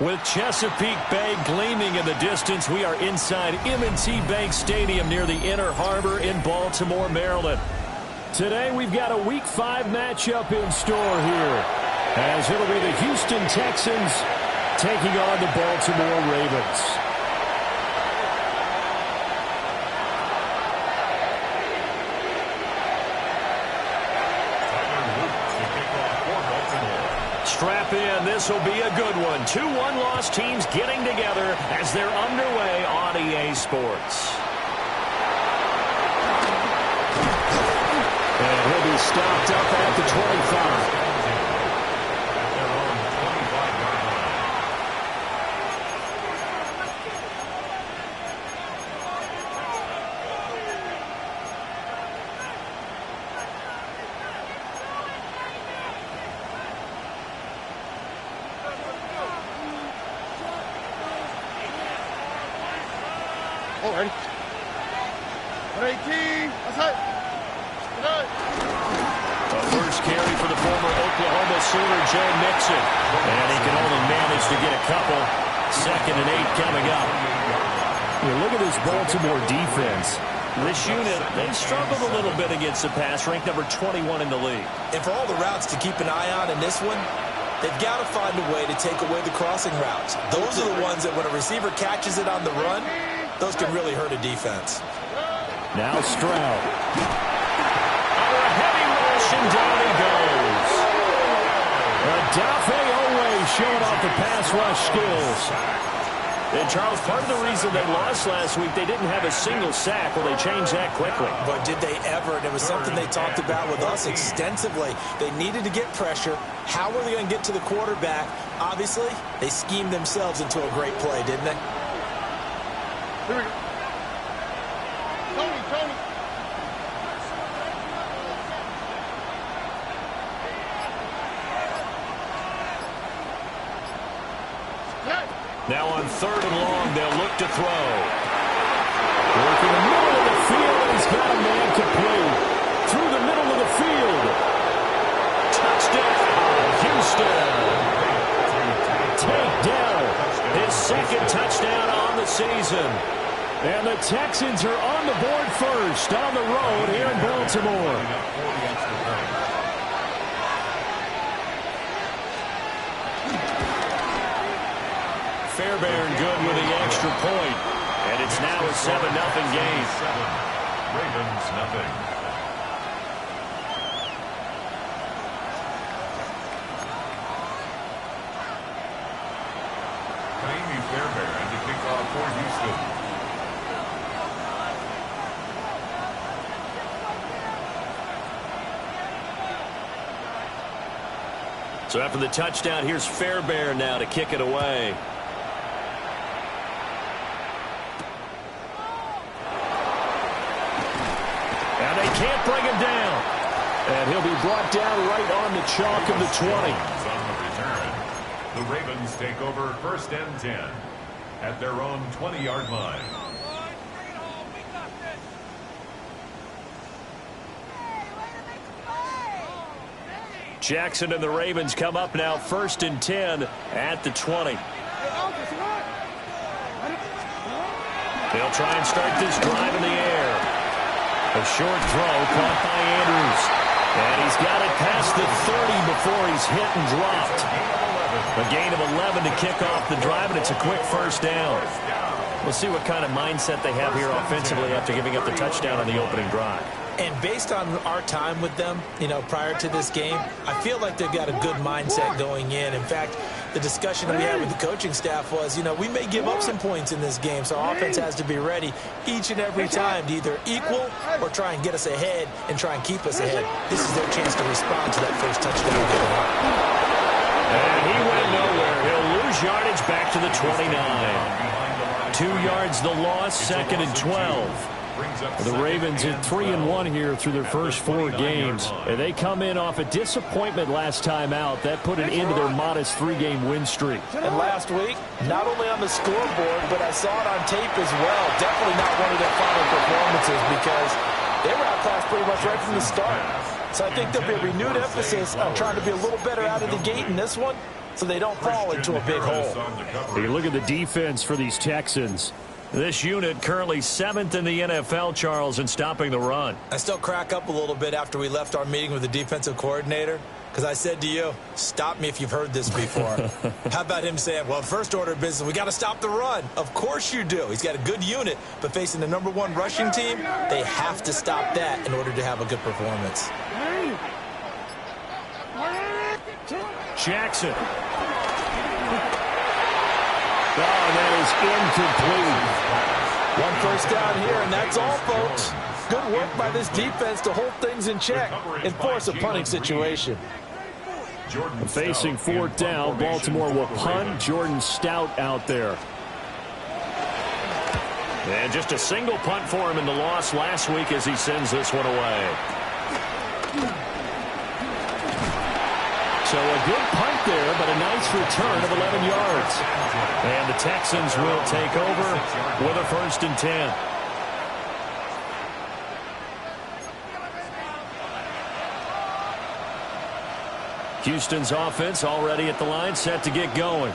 With Chesapeake Bay gleaming in the distance, we are inside M&T Bank Stadium near the Inner Harbor in Baltimore, Maryland. Today we've got a Week 5 matchup in store here, as it'll be the Houston Texans taking on the Baltimore Ravens. Strap in, this will be a good one. 2 one-loss teams getting together as they're underway on EA Sports. And he'll be stopped up at the 25. Ready? 118. Outside. The first carry for the former Oklahoma Sooner, Joe Mixon. And he can only manage to get a couple. 2nd and 8 coming up. Look at this Baltimore defense. This unit, they struggled a little bit against the pass, ranked number 21 in the league. And for all the routes to keep an eye on in this one, they've got to find a way to take away the crossing routes. Those are the ones that when a receiver catches it on the run, those can really hurt a defense. Now Stroud. Under a heavy rush, and down he goes. Odafe Oweh showing off the pass rush skills. And, Charles, part of the reason they lost last week, they didn't have a single sack. Well, they changed that quickly. But did they ever? And it was something they talked about with us extensively. They needed to get pressure. How were they going to get to the quarterback? Obviously, they schemed themselves into a great play, didn't they? Here we go. Tony. Now on 3rd and long, they'll look to throw. Working the middle of the field, he's got a man complete. Through the middle of the field. Touchdown, Houston. Takedown. His 2nd touchdown on the season. And the Texans are on the board first on the road here in Baltimore. Fairbairn good with the extra point. And it's now a 7-0 game. Ravens nothing. Fairbairn to kick off for Houston. So after the touchdown, here's Fairbairn now to kick it away. And they can't bring him down. And he'll be brought down right on the chalk of the 20. On the return, the Ravens take over 1st and 10 at their own 20-yard line. Jackson and the Ravens come up now 1st and 10 at the 20. They'll try and start this drive in the air. A short throw caught by Andrews. And he's got it past the 30 before he's hit and dropped. A gain of 11 to kick off the drive, and it's a quick 1st down. We'll see what kind of mindset they have here offensively after giving up the touchdown on the opening drive. And based on our time with them, prior to this game, I feel like they've got a good mindset going in. In fact, the discussion that we had with the coaching staff was, we may give up some points in this game, so our offense has to be ready each and every time to either equal or try and get us ahead and try and keep us ahead. This is their chance to respond to that first touchdown. And he went nowhere. He'll lose yardage back to the 29. 2 yards the loss, 2nd and 12. The Ravens at 3-1 here through their first 4 games. And they come in off a disappointment last time out. That put an end to their modest 3-game win streak. And last week, not only on the scoreboard, but I saw it on tape as well. Definitely not one of their final performances because they were outclassed pretty much right from the start. So I think there'll be a renewed emphasis on trying to be a little better out of the gate in this one. so they don't fall into a big hole. You look at the defense for these Texans. This unit currently 7th in the NFL, Charles, in stopping the run. I still crack up a little bit after we left our meeting with the defensive coordinator, because I said to you, stop me if you've heard this before. How about him saying, well, first order of business, we got to stop the run. Of course you do. He's got a good unit, but facing the #1 rushing team, they have to stop that in order to have a good performance. Jackson. Oh, that is incomplete. 1 first down here, and that's all, folks. Good work by this defense to hold things in check and force a punting situation. Facing 4th down, Baltimore will punt. Jordan Stout out there. And just a single punt for him in the loss last week as he sends this one away. So a good punt there, but a nice return of 11 yards. And the Texans will take over with a 1st and 10. Houston's offense already at the line, set to get going.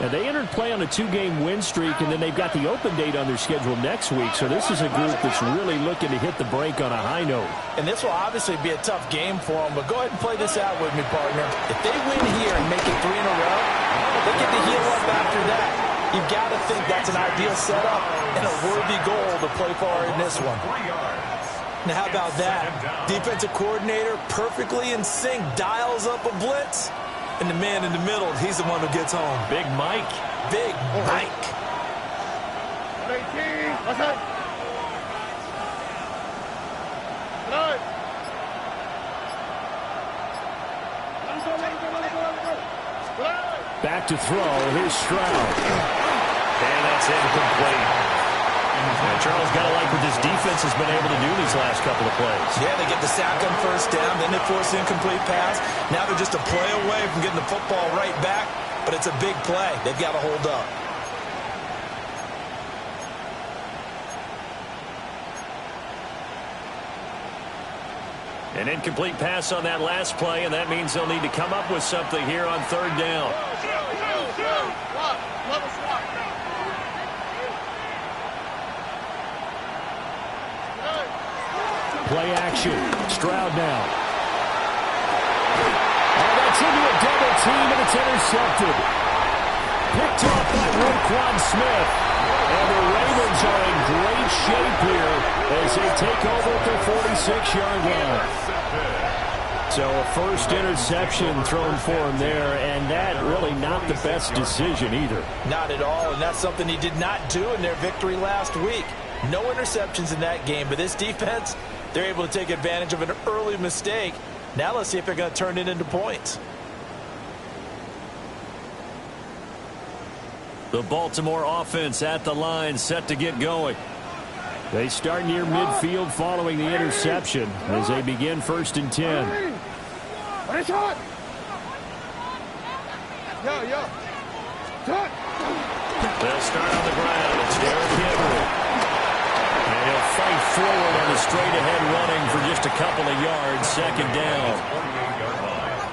And they entered play on a 2-game win streak, and then they've got the open date on their schedule next week. So this is a group that's really looking to hit the break on a high note. And this will obviously be a tough game for them, but go ahead and play this out with me, partner. If they win here and make it 3 in a row, they get to heal up after that. You've got to think that's an ideal setup and a worthy goal to play for in this one. Now, how about that? Defensive coordinator perfectly in sync, dials up a blitz. And the man in the middle, he's the one who gets home. Big Mike. Big Mike. 18. What's that? Right. Back to throw. Here's Stroud. And that's incomplete. And Charles, got to like what this defense has been able to do these last couple of plays. Yeah, they get the sack on 1st down, then they force an incomplete pass. Now they're just a play away from getting the football right back, but it's a big play. They've got to hold up. An incomplete pass on that last play, and that means they'll need to come up with something here on 3rd down. Play action. Stroud now. Oh, that's into a double team, and it's intercepted. Picked off by Roquan Smith. And the Ravens are in great shape here as they take over at their 46-yard line. So a first interception thrown for him there, and that really not the best decision either. Not at all, and that's something he did not do in their victory last week. No interceptions in that game, but this defense, they're able to take advantage of an early mistake. Now let's see if they're going to turn it into points. The Baltimore offense at the line, set to get going. They start near midfield following the interception as they begin 1st and 10. They'll start on the ground. It's Derrick Henry. And he'll fight forward on the straight-ahead running for just a couple of yards. 2nd down.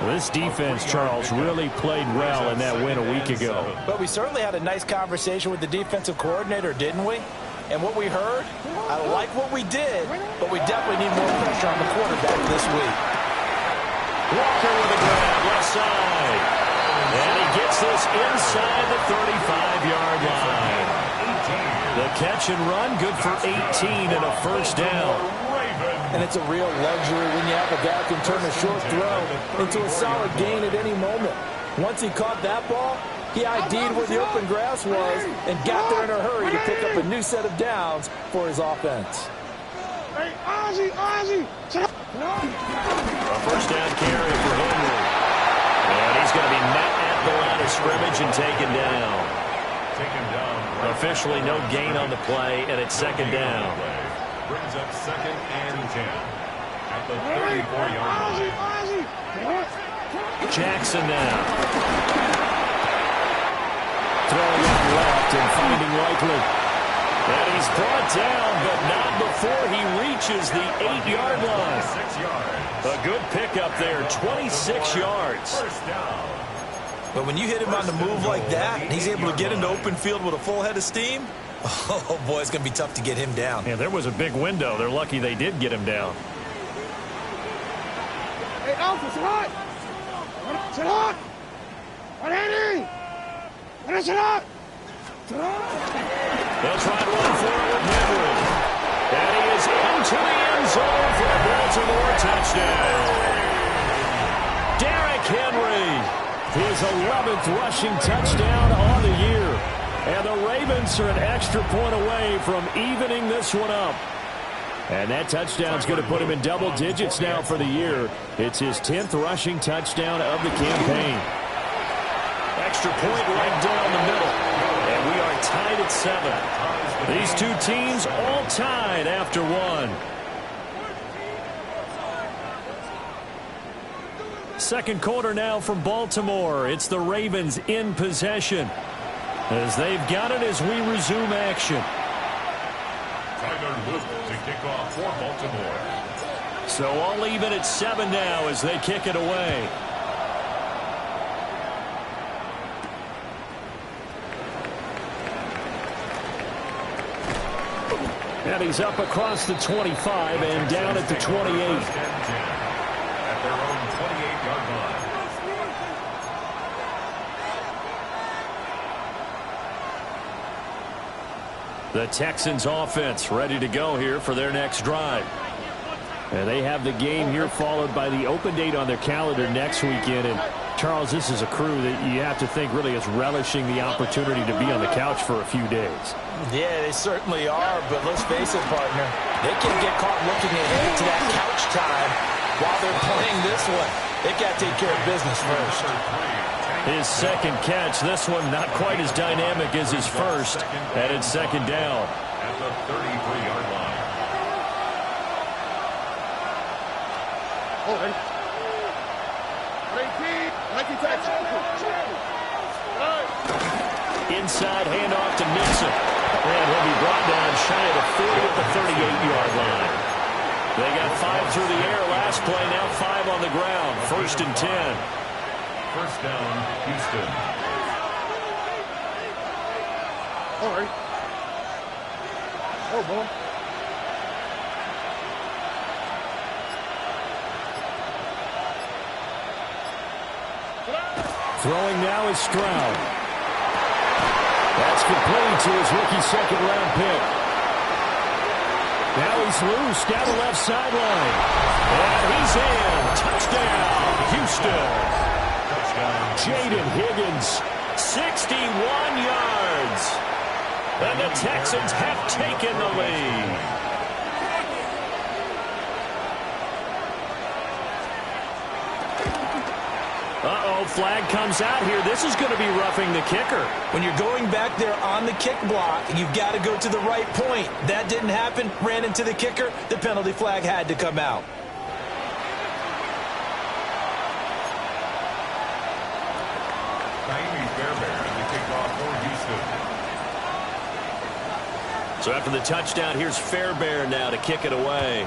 This defense, Charles, really played well in that win a week ago. But we certainly had a nice conversation with the defensive coordinator, didn't we? And what we heard, I like what we did, but we definitely need more pressure on the quarterback this week. Walker with a grab, left side. And he gets this inside the 35-yard line. The catch and run, good for 18 and a 1st down. And it's a real luxury when you have a guy who can turn a short throw into a solid gain at any moment. Once he caught that ball, he ID'd where the open grass was and got there in a hurry to pick up a new set of downs for his offense. Hey, Ozzy! A 1st down carry for Henry. And he's going to be met at the line of scrimmage and taken down. Officially no gain on the play, and it's 2nd down. Brings up 2nd and 10 at the 34-yard line. Jackson now. Throwing out left and finding Likely. And he's brought down, but not before he reaches the 8-yard line. A good pickup there, 26 yards. 1st down. But when you hit him on the move like that, and he's able to get into open field with a full head of steam, oh, boy, it's going to be tough to get him down. Yeah, there was a big window. They're lucky they did get him down. Hey, Alpha, sit hot! Sit hot! What Andy? What sit hot? Sit hot! They'll try to run for it with Henry. And he is into the end zone for a Baltimore touchdown. Derrick Henry, his 11th rushing touchdown on the year. And the Ravens are an extra point away from evening this one up. And that touchdown's going to put him in double digits now for the year. It's his 10th rushing touchdown of the campaign. Extra point right down the middle. And we are tied at 7. These two teams all tied after one. Second quarter now from Baltimore. It's the Ravens in possession, as they've got it as we resume action. Tyler Luke to kick off for Baltimore. So all even at 7 now as they kick it away. And he's up across the 25 and down at the 28. At their own 28-yard line. The Texans offense ready to go here for their next drive. And they have the game here followed by the open date on their calendar next weekend. And Charles, this is a crew that you have to think really is relishing the opportunity to be on the couch for a few days. Yeah, they certainly are, but let's face it, partner. They can get caught looking ahead to that couch time while they're playing this one. They got to take care of business first. His second catch, this one not quite as dynamic as his first, and it's second down. At the 33-yard line. Oh, ready? Ready, Texas. Inside handoff to Nixon. And he'll be brought down shy of the 40 at the 38-yard line. They got 5 through the air last play, now 5 on the ground. First and 10. First down, Houston. All right. Oh, boy. Throwing now is Stroud. That's complete to his rookie second-round pick. Now he's loose down the left sideline. And he's in. Touchdown, Houston. Jaden Higgins, 61 yards. And the Texans have taken the lead. Uh-oh, flag comes out here. This is going to be roughing the kicker. When you're going back there on the kick block, you've got to go to the right point. That didn't happen. Ran into the kicker. The penalty flag had to come out. So after the touchdown, here's Fairbairn now to kick it away.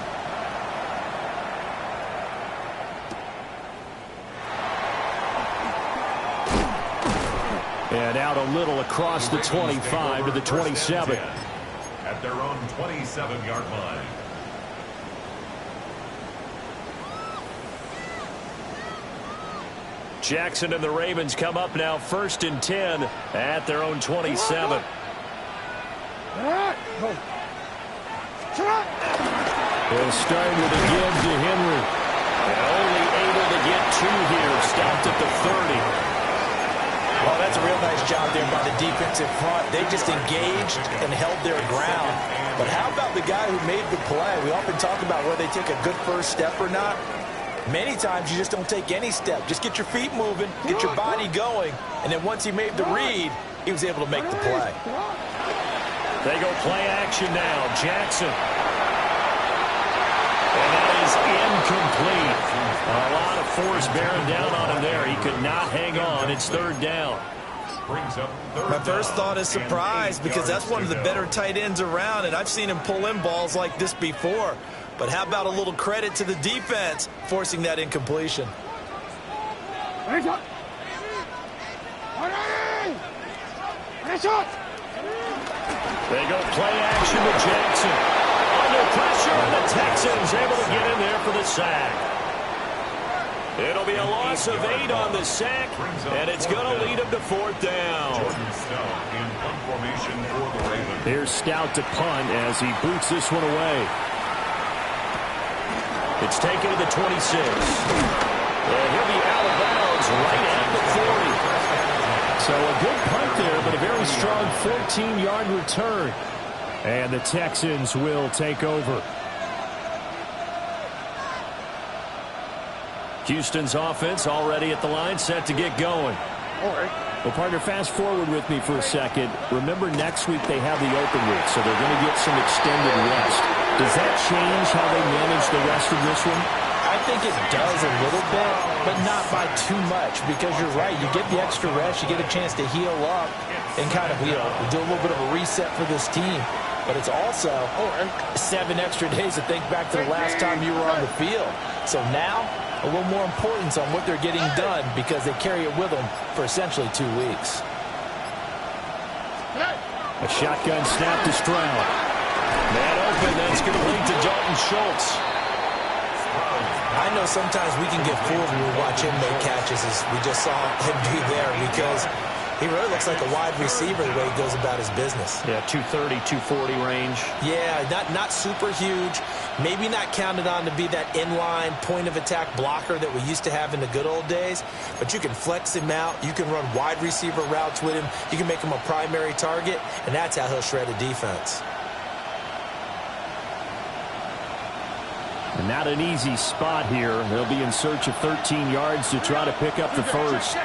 And out a little across the 25 to the 27. At their own 27-yard line. Jackson and the Ravens come up now first and 10 at their own 27. They'll start with a give to Henry. And only able to get 2 here. Stopped at the 30. Well, that's a real nice job there by the defensive front. They just engaged and held their ground. But how about the guy who made the play? We often talk about whether they take a good first step or not. Many times you just don't take any step. Just get your feet moving, get your body going, and then once he made the read, he was able to make the play. They go play action now. Jackson. And that is incomplete. A lot of force bearing down on him there. He could not hang on. It's third down. My first thought is surprise, because that's one of the better tight ends around, and I've seen him pull in balls like this before. But how about a little credit to the defense forcing that incompletion? They go play action with Jackson. Under pressure, and the Texans able to get in there for the sack. It'll be a loss of 8 on the sack, and it's going to lead them to 4th down. Here's Stout to punt as he boots this one away. It's taken to the 26. And he'll be out of bounds right at the 40. So a good punt there, but a very strong 14-yard return. And the Texans will take over. Houston's offense already at the line, set to get going. Well, partner, fast forward with me for a second. Remember, next week they have the open week, so they're going to get some extended rest. Does that change how they manage the rest of this one? I think it does a little bit, but not by too much, because you're right. You get the extra rest, you get a chance to heal up and kind of, do a little bit of a reset for this team. But it's also 7 extra days to think back to the last time you were on the field. So now, a little more importance on what they're getting done because they carry it with them for essentially 2 weeks. A shotgun snap to Stroud. Man open, that's going to lead to Dalton Schultz. I know sometimes we can get fooled when we watch him make catches, as we just saw him do there, because he really looks like a wide receiver the way he goes about his business. Yeah, 230, 240 range. Yeah, not super huge. Maybe not counted on to be that inline point-of-attack blocker that we used to have in the good old days. But you can flex him out. You can run wide receiver routes with him. You can make him a primary target, and that's how he'll shred a defense. And not an easy spot here. They'll be in search of 13 yards to try to pick up the first.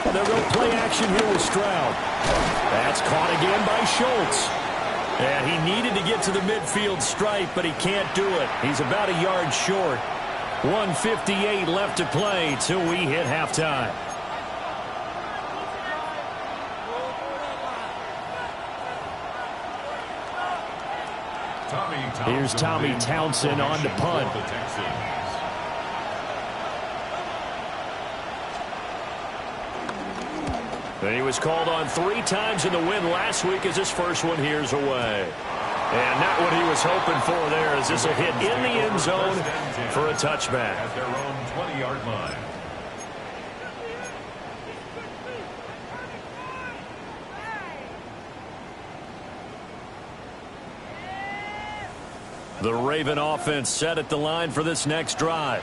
They'll go play action here with Stroud. That's caught again by Schultz. And he needed to get to the midfield stripe, but he can't do it. He's about a yard short. 1:58 left to play till we hit halftime. Here's Tommy Townsend on to punt. And he was called on 3 times in the win last week as his first one here's away. And not what he was hoping for there, as this will hit in the end zone for a touchback. At their own 20-yard line. The Raven offense set at the line for this next drive.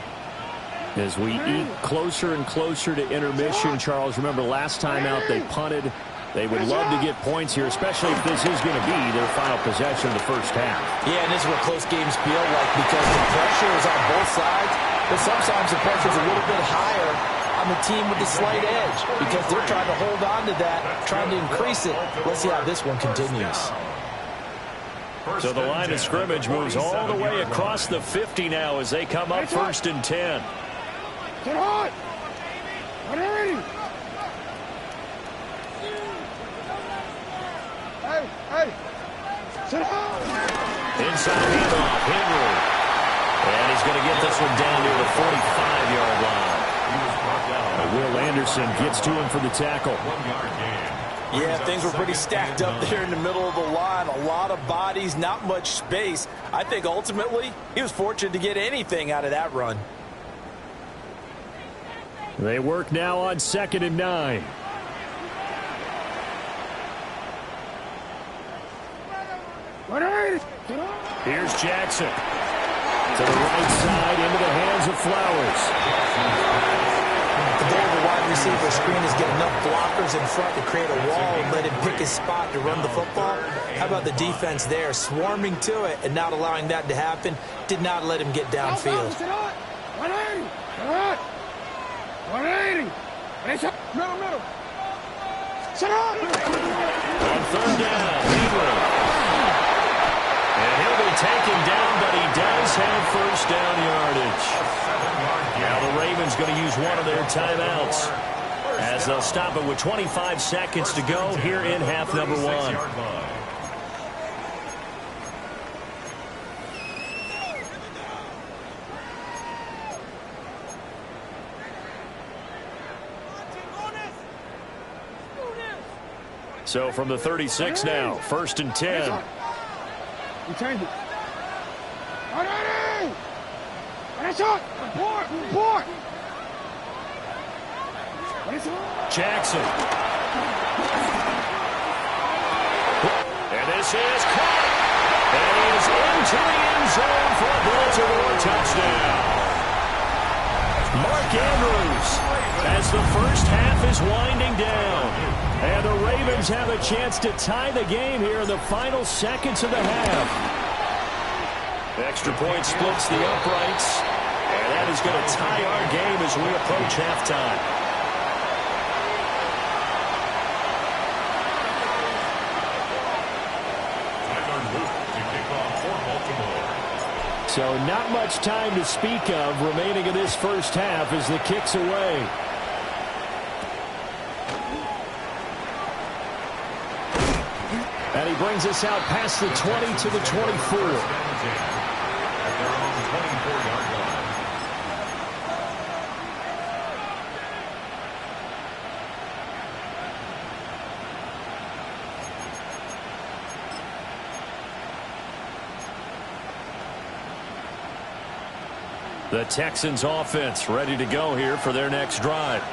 As we eat closer and closer to intermission, Charles, remember last time out they punted. They would love to get points here, especially if this is going to be their final possession of the first half. Yeah, and this is what close games feel like because the pressure is on both sides, but sometimes the pressure is a little bit higher on the team with the slight edge because they're trying to hold on to that, trying to increase it. Let's see how this one continues. So the line of scrimmage moves all the way across the 50 now as they come up 1st and 10. Get hot! Get ready! Hey! Sit down! Inside handoff, Henry. And he's going to get this one down near the 45-yard line. Will Anderson gets to him for the tackle. 1 yard gain. Yeah, things were pretty stacked up there in the middle of the line. A lot of bodies, not much space. I think ultimately he was fortunate to get anything out of that run. They work now on 2nd and 9. Here's Jackson. To the right side, into the hands of Flowers. The goal of a wide receiver screen is get enough blockers in front to create a wall and let him pick his spot to run the football. How about the defense there, swarming to it and not allowing that to happen? Did not let him get downfield. 180! Middle! Sit up! On 3rd down, Henry. And he'll be taken down, but he does have 1st down yardage. Now the Ravens going to use one of their timeouts as they'll stop it with 25 seconds to go here in half number 1. So from the 36 now, 1st and 10. You change it. Ready! Ready, shot! Report! Report! Ready, shot! Jackson. And this is caught. And he is into the end zone for a Baltimore touchdown. Mark Andrews, as the first half is winding down. And the Ravens have a chance to tie the game here in the final seconds of the half. Extra point splits the uprights. And that is going to tie our game as we approach halftime. So not much time to speak of remaining in this first half as the kick's away. And he brings us out past the 20 to the 24. At their own 24-yard line. The Texans offense ready to go here for their next drive.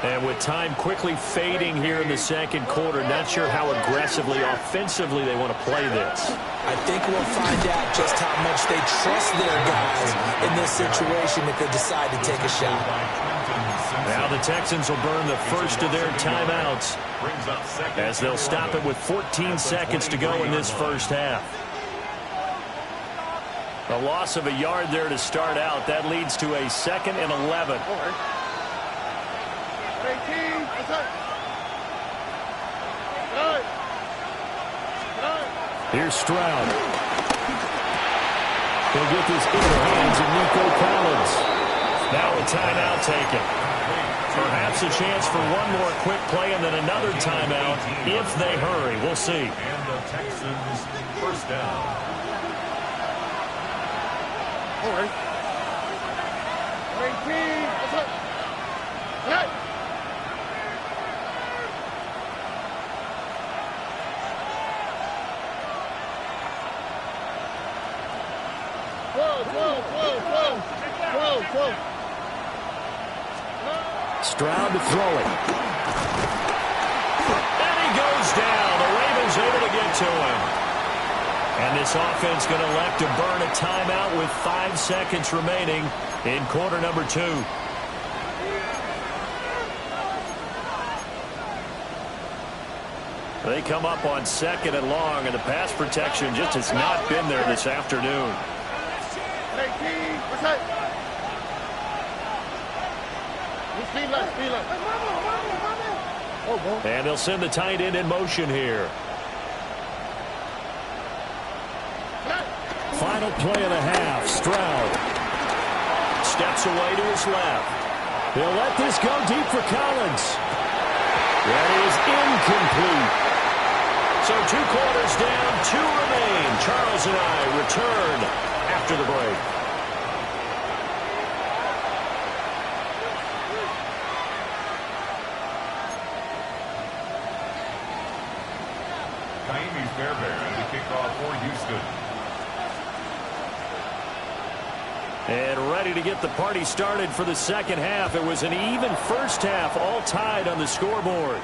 And with time quickly fading here in the second quarter, not sure how aggressively, offensively they want to play this. I think we'll find out just how much they trust their guys in this situation if they decide to take a shot. Now the Texans will burn the first of their timeouts as they'll stop it with 14 seconds to go in this first half. A loss of a yard there to start out. That leads to a 2nd and 11. Here's Stroud. He'll get this in the hands of Nico Collins. Now a timeout taken. Perhaps a chance for one more quick play and then another timeout if they hurry. We'll see. And the Texans first down. All right. 18. What's up? Hey. Whoa. Stroud to throw it. And he goes down. The Ravens able to get to him. And this offense going to elect to burn a timeout with 5 seconds remaining in quarter number 2. They come up on 2nd and long, and the pass protection just has not been there this afternoon. 18. What's that? Speed left. And they'll send the tight end in motion here. Final play of the half. Stroud steps away to his left. He'll let this go deep for Collins. That is incomplete. So 2 quarters down, 2 remain. Charles and I return after the break. Fairbairn to kick off for Houston. And ready to get the party started for the second half. It was an even first half, all tied on the scoreboard.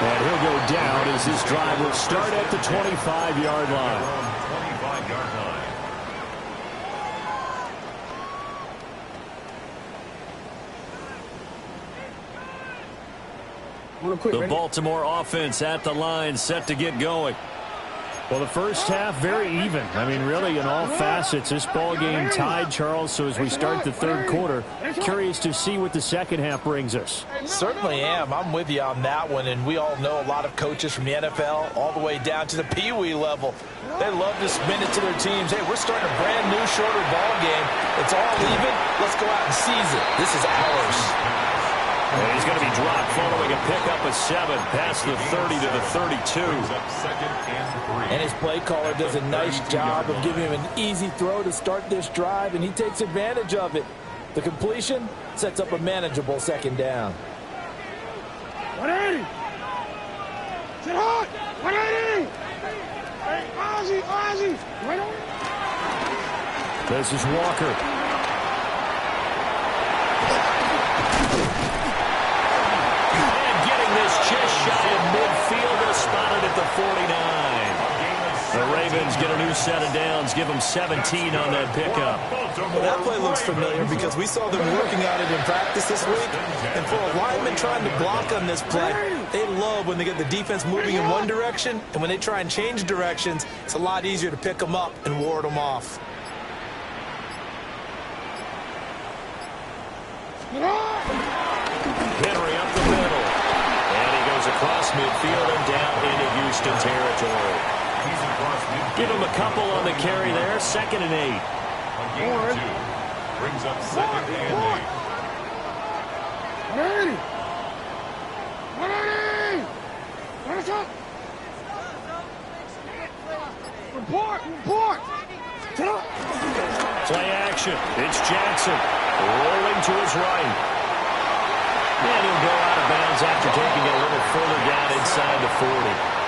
And he'll go down as this drive will start at the 25-yard line. 25-yard line. The Baltimore offense at the line, set to get going. Well, the first half, very even. I mean, really, in all facets, this ball game tied, Charles. So as we start the third quarter, curious to see what the second half brings us. Certainly am. I'm with you on that one. And we all know a lot of coaches from the NFL all the way down to the Pee Wee level. They love to spin it to their teams. Hey, we're starting a brand new, shorter ball game. It's all even. Let's go out and seize it. This is ours. And he's going to be dropped following a pickup of 7 past the 30 to the 32. And his play caller does a nice job of giving him an easy throw to start this drive, and he takes advantage of it. The completion sets up a manageable second down. 180. Sit hard. 180. Hey, Ozzy, Ozzy. Wait on. This is Walker. And getting this just shy of midfield. They'll spot it at the 49. The Ravens get a new set of downs, give them 17 on that pickup. Well, that play looks familiar because we saw them working on it in practice this week. And for a lineman trying to block on this play, they love when they get the defense moving in one direction, and when they try and change directions, it's a lot easier to pick them up and ward them off. Henry up the middle. And he goes across midfield and down into Houston territory. Give him a couple on the carry there. 2nd and 8. Again, 2. Brings up 2nd and 8. 180. 180. What's up? Report. Play action. It's Jackson. Rolling to his right. And he'll go out of bounds after taking a little further down inside the 40.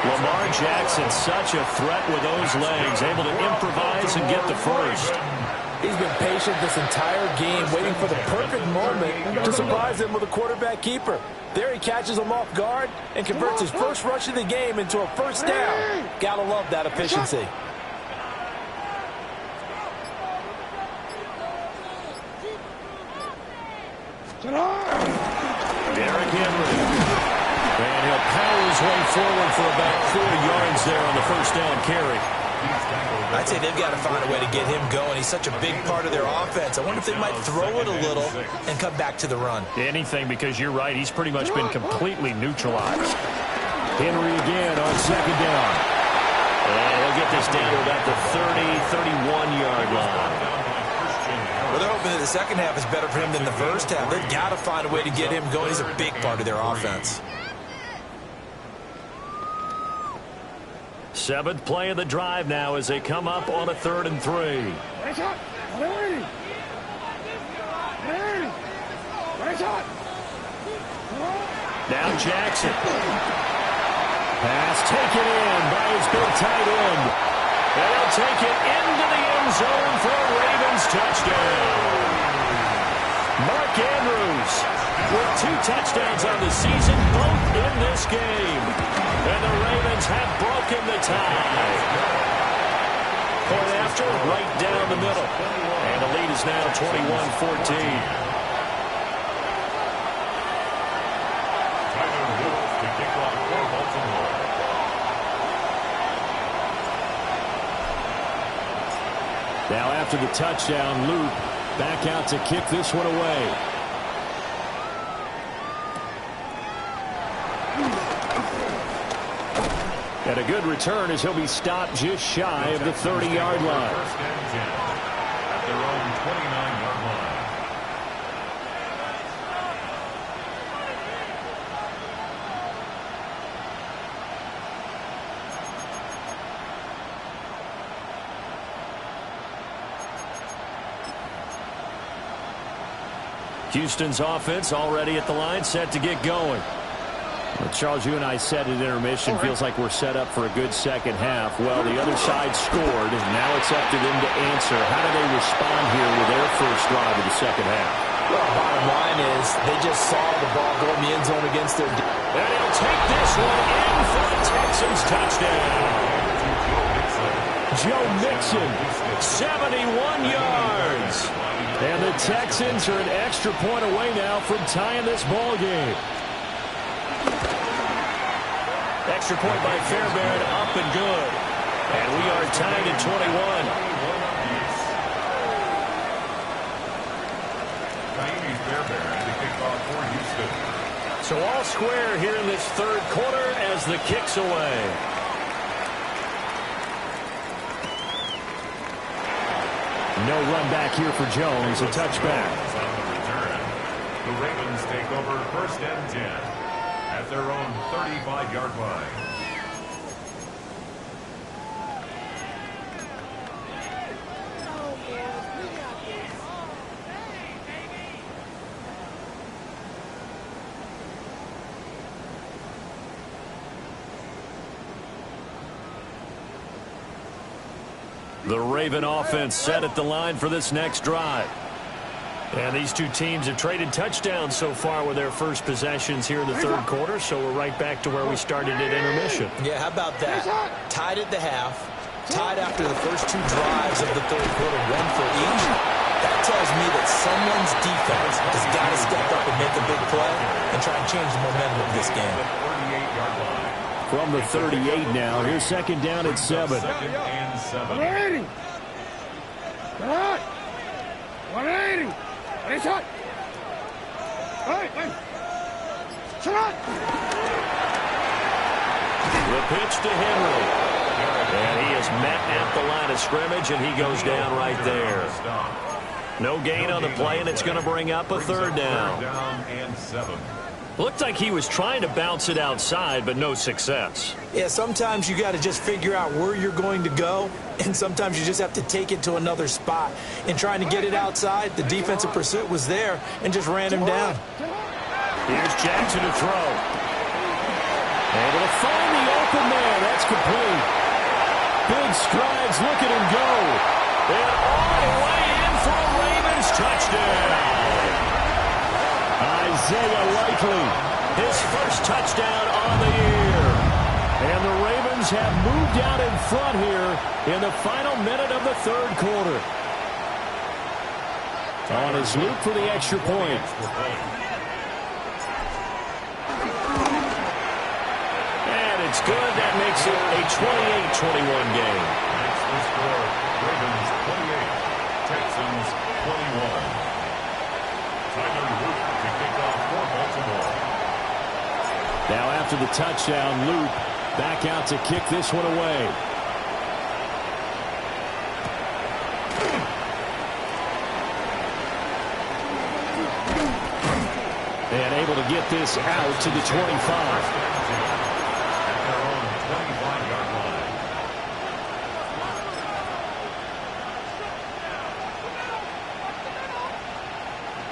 Lamar Jackson, such a threat with those legs, able to improvise and get the first. He's been patient this entire game, waiting for the perfect moment to surprise him with a quarterback keeper. There he catches him off guard and converts his first rush of the game into a first down. Gotta love that efficiency. Derrick Henry. And he'll power his way forward for about 40 yards there on the first down carry. I'd say they've got to find a way to get him going. He's such a big part of their offense. I wonder if they might throw it a little and come back to the run. Anything, because you're right. He's pretty much been completely neutralized. Henry again on 2nd down. And he'll get this down to about the 31-yard line. Well, they're hoping that the second half is better for him than the first half. They've got to find a way to get him going. He's a big part of their offense. 7th play of the drive now as they come up on a 3rd and 3. Now Jackson. Pass taken in by his big tight end. And he'll take it into the end zone for a Ravens touchdown. Mark Andrews with 2 touchdowns on the season, both in this game. And the Ravens have broken the tie. Point after, right down the middle. And the lead is now 21-14. Now after the touchdown, Luke back out to kick this one away. And a good return as he'll be stopped just shy of the 30-yard line. First and 10 at their own 29-yard line. Houston's offense already at the line, set to get going. Well, Charles, you and I said at intermission, feels like we're set up for a good second half. Well, the other side scored, and now it's up to them to answer. How do they respond here with their first drive of the second half? Well, bottom line is they just saw the ball go in the end zone against their defense. And he'll take this one in for a Texans touchdown. Joe Mixon, 71 yards. And the Texans are an extra point away now from tying this ball game. Extra point by Fairbairn, up and good. And we are tied at 21. So all square here in this third quarter as the kick's away. No run back here for Jones, a touchback. The Ravens take over 1st and 10 at their own 35-yard line. The Raven offense set at the line for this next drive. And these two teams have traded touchdowns so far with their first possessions here in the third quarter, so we're right back to where we started at intermission. Yeah, how about that? Tied at the half, tied after the first two drives of the third quarter, one for each. That tells me that someone's defense has got to step up and make a big play and try and change the momentum of this game. From the 38 now, here's second down at 7. 180. Come on. 180. Ready, shot. Hey. Shot. The pitch to Henry. And he is met at the line of scrimmage, and he goes down right there. No gain on the play, and it's going to bring up a third down. Looked like he was trying to bounce it outside, but no success. Yeah, sometimes you got to just figure out where you're going to go, and sometimes you just have to take it to another spot. In trying to get it outside, the defensive pursuit was there and just ran him down. Here's Jackson to throw. Able to find the open man. That's complete. Big strides. Look at him go. And all the way in for a Ravens touchdown. Isaiah Likely, his first touchdown on the year. And the Ravens have moved out in front here in the final minute of the third quarter. On his loop for the extra point. And it's good. That makes it a 28-21 game. That's the score. Ravens 28, Texans 21. Now after the touchdown, Luke back out to kick this one away. And able to get this out to the 25.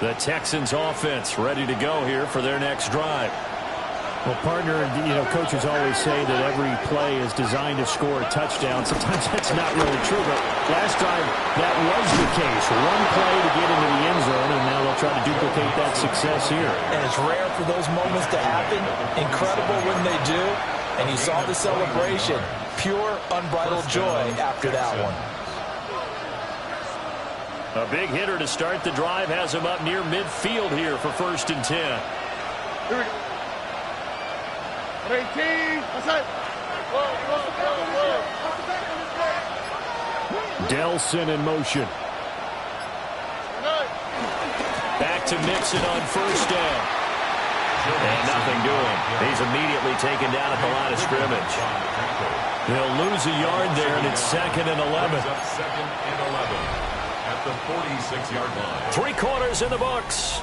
The Texans offense ready to go here for their next drive. Well, partner, coaches always say that every play is designed to score a touchdown. Sometimes that's not really true, but last time that was the case. One play to get into the end zone, and now they'll try to duplicate that success here. And it's rare for those moments to happen. Incredible when they do. And you saw the celebration. Pure, unbridled joy after that one. A big hitter to start the drive has him up near midfield here for 1st and 10. Here we go. 18. That's it. Delson in motion. Back to Mixon on 1st down. And nothing doing. He's immediately taken down at the line of scrimmage. They'll lose a yard there, and it's 2nd and 11. 2nd and 11. At the 46-yard line. 3 quarters in the books.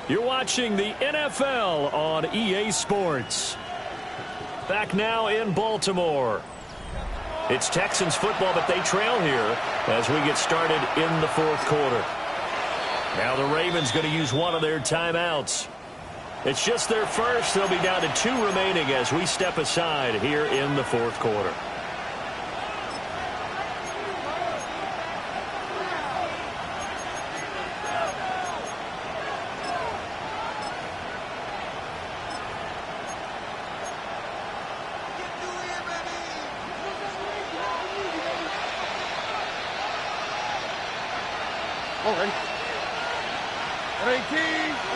You're watching the NFL on EA Sports. Back now in Baltimore. It's Texans football, but they trail here as we get started in the 4th quarter. Now the Ravens going to use one of their timeouts. It's just their first. They'll be down to 2 remaining as we step aside here in the 4th quarter.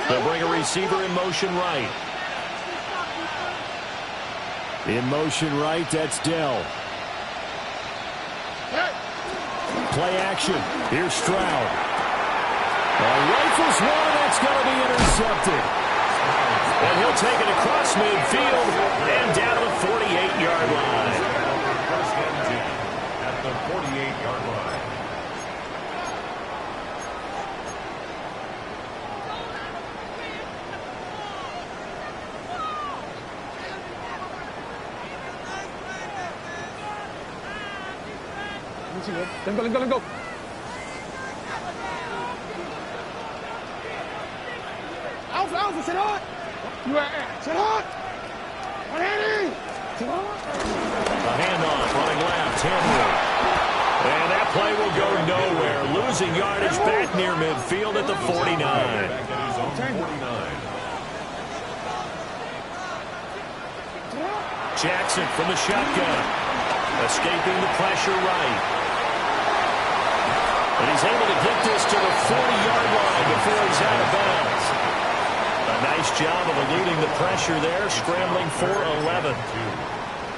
They'll bring a receiver in motion right. In motion right, that's Dell. Play action. Here's Stroud. Rifles one, that's going to be intercepted. And he'll take it across midfield and down to the 48-yard line. First and 10 at the 48-yard line. Let him go. Alpha, sit on. You are sit on. 180. Sit on. A handoff running left. Henry. And that losing yardage back near midfield at the 49. Back at his own 49. Jackson from the shotgun. Escaping the pressure right. And he's able to get this to the 40-yard line before he's out of bounds. A nice job of eluding the pressure there, scrambling for 11.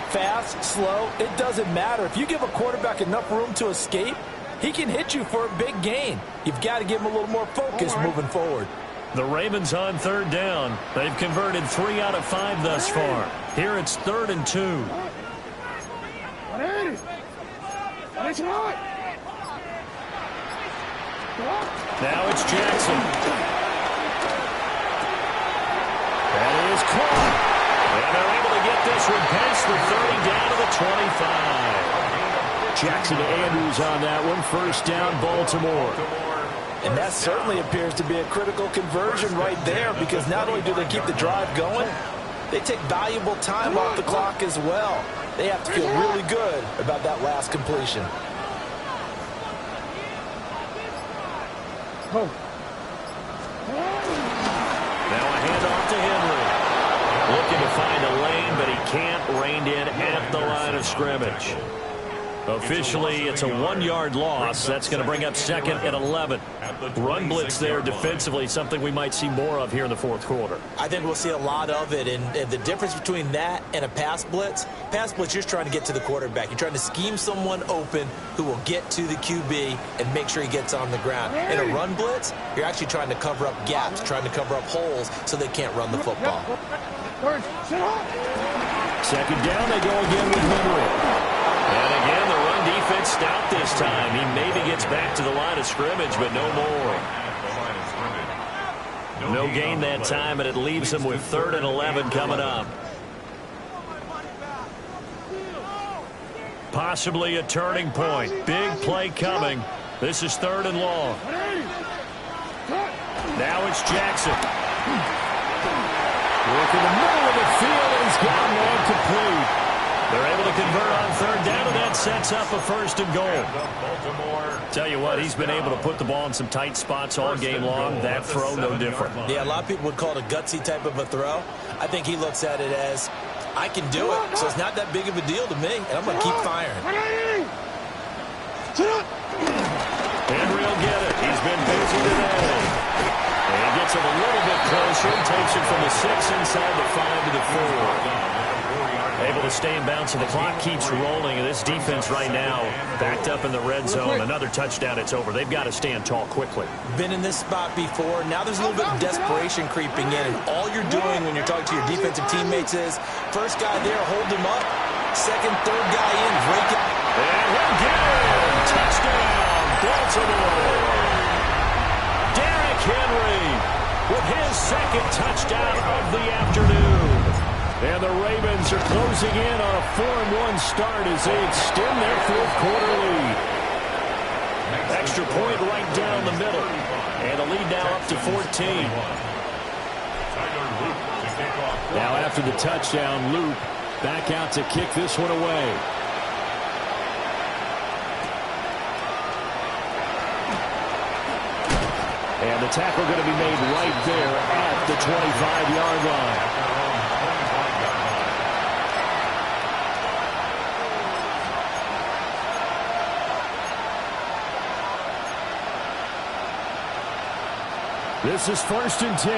Fast, slow, it doesn't matter. If you give a quarterback enough room to escape, he can hit you for a big gain. You've got to give him a little more focus moving forward. The Ravens on third down. They've converted 3 out of 5 thus far. Here it's 3rd and 2. Now it's Jackson. That is caught. And they're able to get this one past the 30 down to the 25. Jackson Andrews on that one. First down, Baltimore. And that certainly appears to be a critical conversion right there, because not only do they keep the drive going, they take valuable time off the clock as well. They have to feel really good about that last completion. Now a handoff to Henry. Looking to find a lane, but he can't. Reined in at the line of scrimmage. Officially, it's a 1-yard loss. That's going to bring up 2nd and 11. Run blitz there defensively, something we might see more of here in the 4th quarter. I think we'll see a lot of it, and the difference between that and a pass blitz, you're just trying to get to the quarterback. You're trying to scheme someone open who will get to the QB and make sure he gets on the ground. In a run blitz, you're actually trying to cover up gaps, trying to cover up holes so they can't run the football. 2nd down, they go again with Henry. And again, the run defense stout this time. He maybe gets back to the line of scrimmage, but no more. No gain that time, and it leaves him with 3rd and 11 coming up. Possibly a turning point. Big play coming. This is 3rd and long. Now it's Jackson. Work in the middle of the field, and he's got one complete. They're able to convert on 3rd down, and that sets up a 1st and goal. Tell you what, he's been able to put the ball in some tight spots all game long. That throw, no different. Yeah, a lot of people would call it a gutsy type of a throw. I think he looks at it as, I can do it, so it's not that big of a deal to me, and I'm going to keep firing. Henry will get it. He's been busy today. And he gets it a little bit closer and takes it from the 6 inside the 5 to the 4. Able to stay in bounds, so the clock keeps rolling. And this defense right now backed up in the red zone. Another touchdown, it's over. They've got to stand tall quickly. Been in this spot before. Now there's a little bit of desperation creeping in. And all you're doing when you're talking to your defensive teammates is, first guy there, hold him up. Second, third guy in, break it. And he'll get it. Touchdown, Baltimore. Derrick Henry with his 2nd touchdown of the afternoon. And the Ravens are closing in on a 4-1 start as they extend their 4th quarter lead. Extra point right down the middle. And the lead now up to 14. Now after the touchdown, Luke back out to kick this one away. And the tackle going to be made right there at the 25-yard line. This is 1st and 10.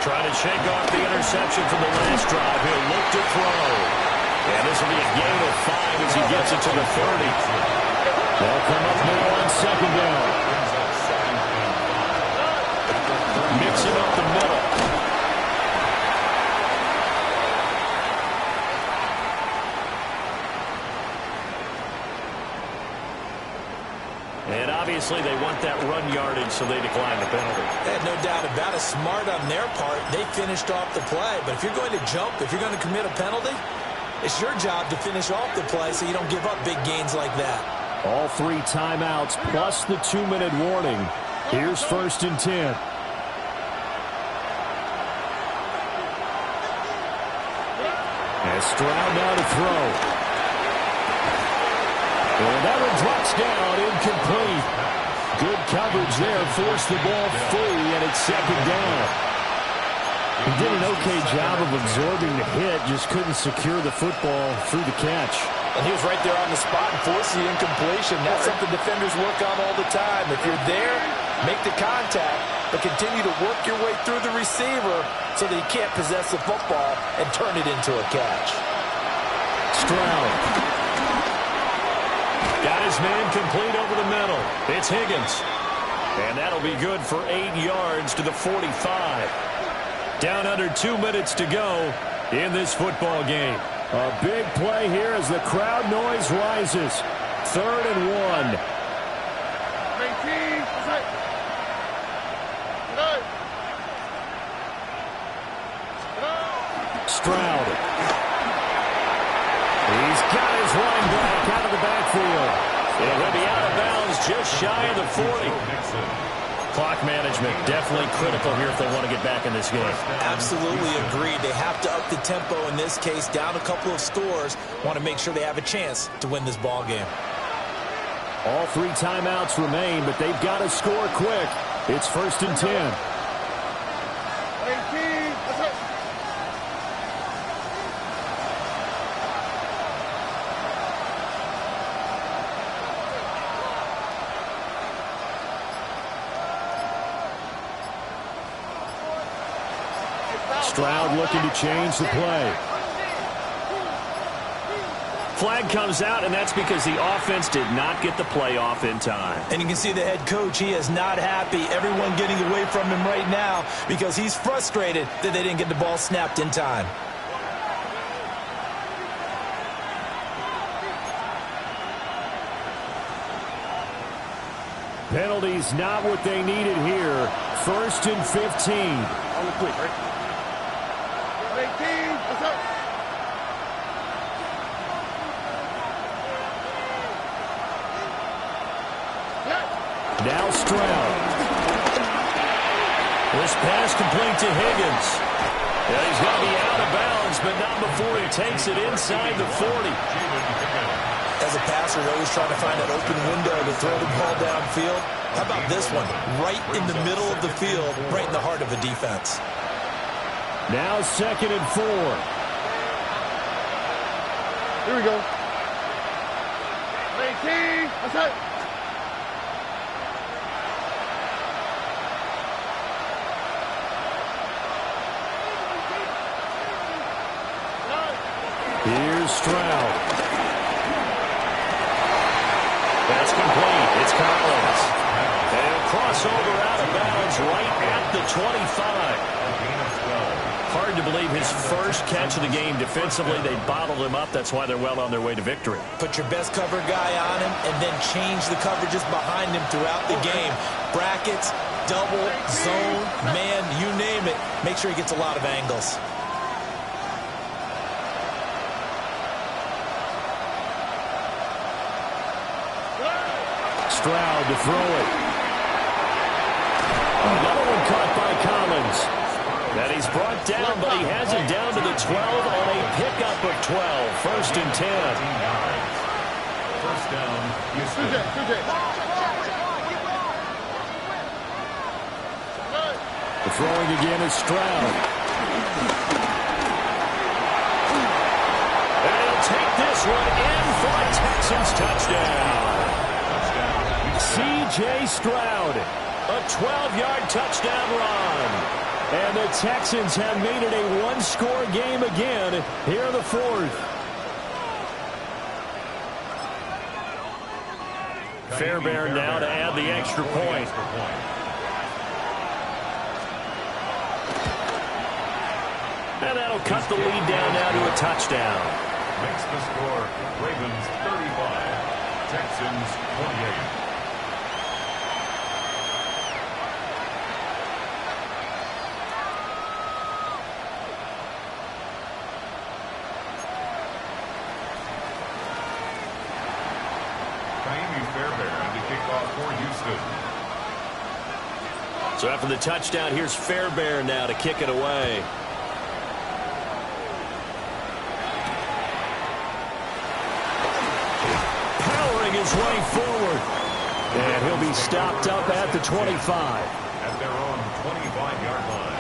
Trying to shake off the interception from the last drive. He'll look to throw. And this will be a gain of 5 as he gets it to the 30. They'll come up now on 2nd down. Mixing up the middle. And obviously they want that run yardage, so they decline the penalty. No doubt about it. Smart on their part. They finished off the play. But if you're going to jump, if you're going to commit a penalty, it's your job to finish off the play so you don't give up big gains like that. All 3 timeouts plus the 2-minute warning. Here's 1st and 10. And Stroud now to throw. And that one drops down, incomplete. Good coverage there, forced the ball free, and it's second down. He did an okay job of absorbing the hit, just couldn't secure the football through the catch. And he was right there on the spot and forcing the incompletion. That's something defenders work on all the time. If you're there, make the contact, but continue to work your way through the receiver so that he can't possess the football and turn it into a catch. Stroud. Got his man complete over the middle. It's Higgins. And that'll be good for 8 yards to the 45. Down under 2 minutes to go in this football game. A big play here as the crowd noise rises. 3rd and 1. Stroud. He's got his running back out of the backfield. It'll be out of bounds just shy of the 40. Clock management definitely critical here if they want to get back in this game. Absolutely agreed. They have to up the tempo in this case, down a couple of scores. Want to make sure they have a chance to win this ball game. All 3 timeouts remain, but they've got to score quick. It's 1st and 10. Stroud looking to change the play. Flag comes out, and that's because the offense did not get the play off in time. And you can see the head coach, he is not happy. Everyone getting away from him right now because he's frustrated that they didn't get the ball snapped in time. Penalties not what they needed here. 1st and 15. On the quick, right? 18, what's up? Now Stroud. This pass complete to Higgins. Yeah, he's going to be out of bounds, but not before he takes it inside the 40. As a passer, you're always trying to find that open window to throw the ball downfield. How about this one? Right in the middle of the field, right in the heart of a defense. Now 2nd and 4. Here we go. 18, what's up? Here's Stroud. That's complete. It's Collins. And he'll cross over out of bounds right at the 25. Hard to believe his first catch of the game defensively. They bottled him up. That's why they're well on their way to victory. Put your best cover guy on him and then change the coverages behind him throughout the game. Brackets, double, zone, man, you name it. Make sure he gets a lot of angles. Stroud to throw it. Another one caught by Collins. That he's brought down, but he has it down to the 12 on a pickup of 12. 1st and 10. First down, Houston. The throwing again is Stroud. And he'll take this one in for a Texans touchdown. C.J. Stroud. A 12-yard touchdown run. And the Texans have made it a one-score game again here in the 4th. Fairbairn now to add the extra point. And that'll cut the lead down now to a touchdown. Makes the score Ravens 35, Texans 28. So after the touchdown, here's Fairbairn now to kick it away. Powering his way forward. And he'll be stopped up at the 25. At their own 25-yard line.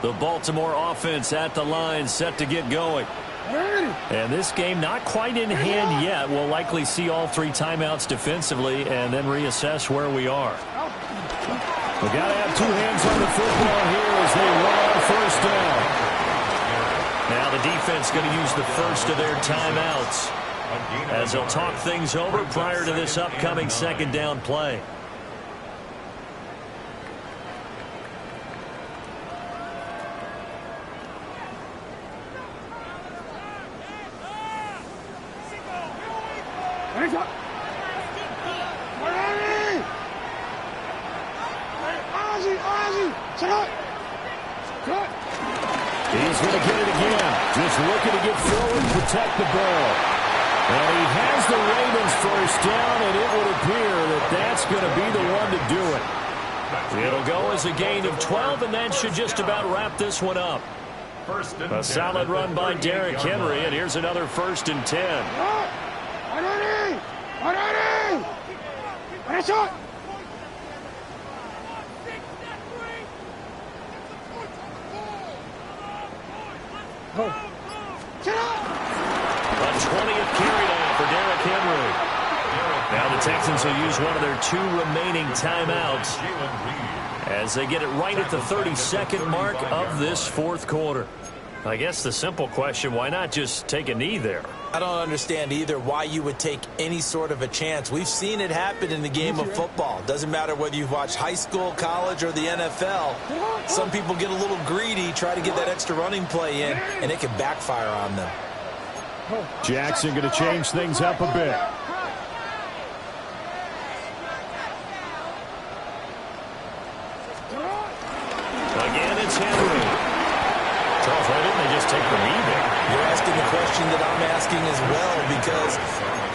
The Baltimore offense at the line, set to get going. And this game not quite in hand yet. We'll likely see all 3 timeouts defensively and then reassess where we are. We got to have 2 hands on the football here as they run on first down. Now the defense going to use the first of their timeouts as they'll talk things over prior to this upcoming second down play. He's going to get it again. Just looking to get forward and protect the ball. And he has the Ravens first down, and it would appear that that's going to be the one to do it. It'll go as a gain of 12, and that should just about wrap this one up. A solid run by Derrick Henry, and here's another 1st and 10. Sit up! A 20th carry down for Derrick Henry. Now the Texans will use one of their 2 remaining timeouts as they get it right at the 32nd mark of this 4th quarter. I guess the simple question, why not just take a knee there? I don't understand either why you would take any sort of a chance. We've seen it happen in the game of football. Doesn't matter whether you've watched high school, college, or the NFL. Some people get a little greedy, try to get that extra running play in, and it can backfire on them. Jackson going to change things up a bit. Again, it's Henry. Charles, why didn't they just take the knee there? You're asking the question that I'm asking as well, because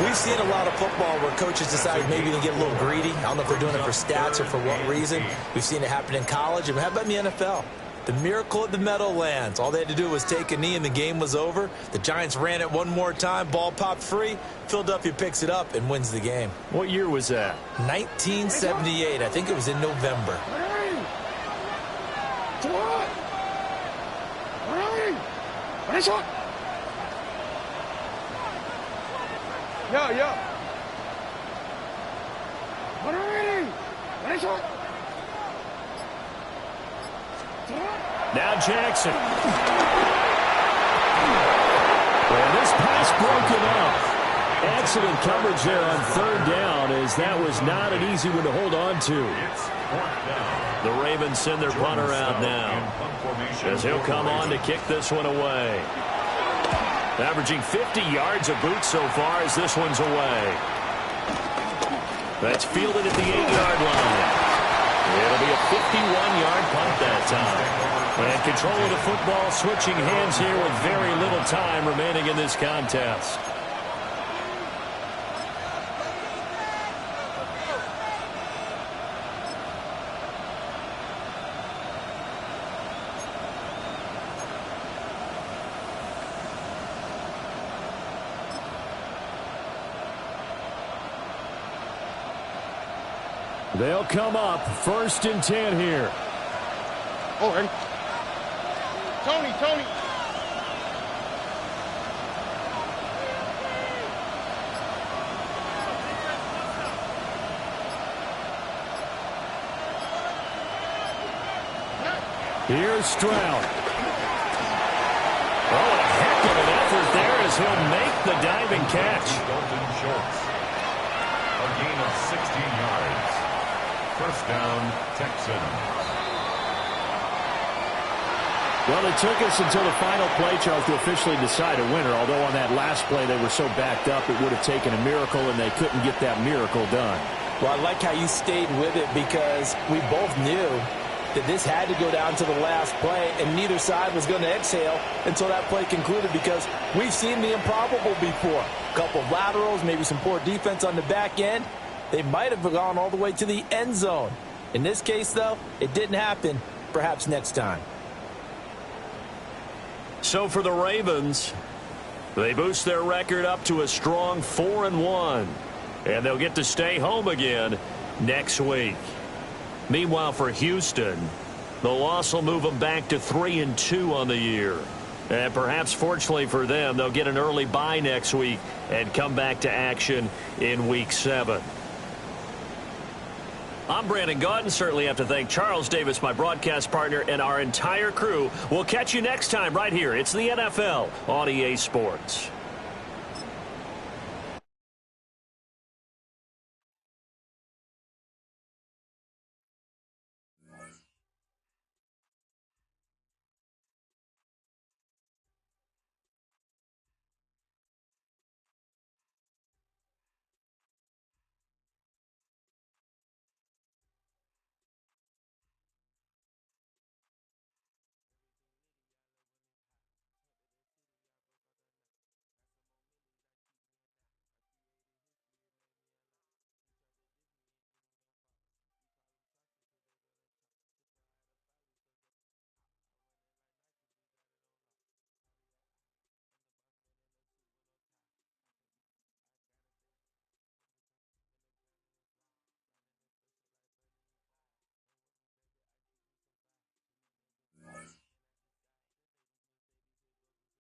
we've seen a lot of football where coaches decide maybe to get a little greedy. I don't know if they're doing it for stats or for what reason. We've seen it happen in college. And how about in the NFL? The miracle of the Meadowlands. All they had to do was take a knee and the game was over. The Giants ran it one more time. Ball popped free. Philadelphia picks it up and wins the game. What year was that? 1978. I think it was in November. Now Jackson. Well, this pass broken up. Excellent coverage there on 3rd down, as that was not an easy one to hold on to. The Ravens send their punter out now, as he'll come on to kick this one away. Averaging 50 yards a boot so far as this one's away. That's fielded at the 8-yard line. It'll be a 51-yard punt that time. And control of the football switching hands here with very little time remaining in this contest. They'll come up 1st and 10 here. Oh, ready? Tony. Here's Stroud. Oh, a heck of an effort there as he'll make the diving catch. A gain of 16 yards. 1st down, Texans. Well, it took us until the final play, Charles, to officially decide a winner, although on that last play they were so backed up it would have taken a miracle, and they couldn't get that miracle done. Well, I like how you stayed with it, because we both knew that this had to go down to the last play, and neither side was going to exhale until that play concluded, because we've seen the improbable before. A couple of laterals, maybe some poor defense on the back end. They might have gone all the way to the end zone. In this case, though, it didn't happen. Perhaps next time. So for the Ravens, they boost their record up to a strong 4-1. And they'll get to stay home again next week. Meanwhile, for Houston, the loss will move them back to 3-2 on the year. And perhaps fortunately for them, they'll get an early bye next week and come back to action in Week 7. I'm Brandon Gaudin. Certainly have to thank Charles Davis, my broadcast partner, and our entire crew. We'll catch you next time right here. It's the NFL on EA Sports.